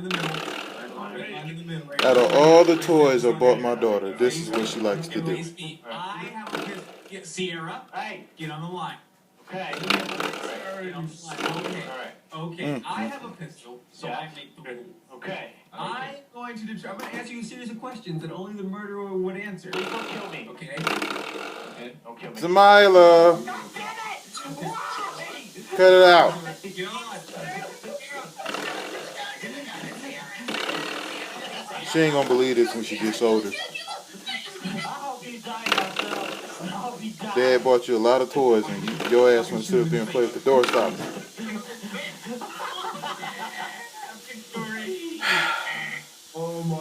in the middle. Red line in the middle. Out of all the toys I bought my daughter, this is what she likes to do. I have a pistol. Sierra, hey, get on the line. Okay. Get on the line. Okay. Okay. I have a pistol, so I make the rules. Okay. I'm going to ask you a series of questions that only the murderer would answer. Please don't kill me. Okay. Okay. Don't kill me. Zamaylah, cut it out. Get on the line. She ain't gonna believe this when she gets older. Dad bought you a lot of toys and your ass went to sit up there and play with the door stopper.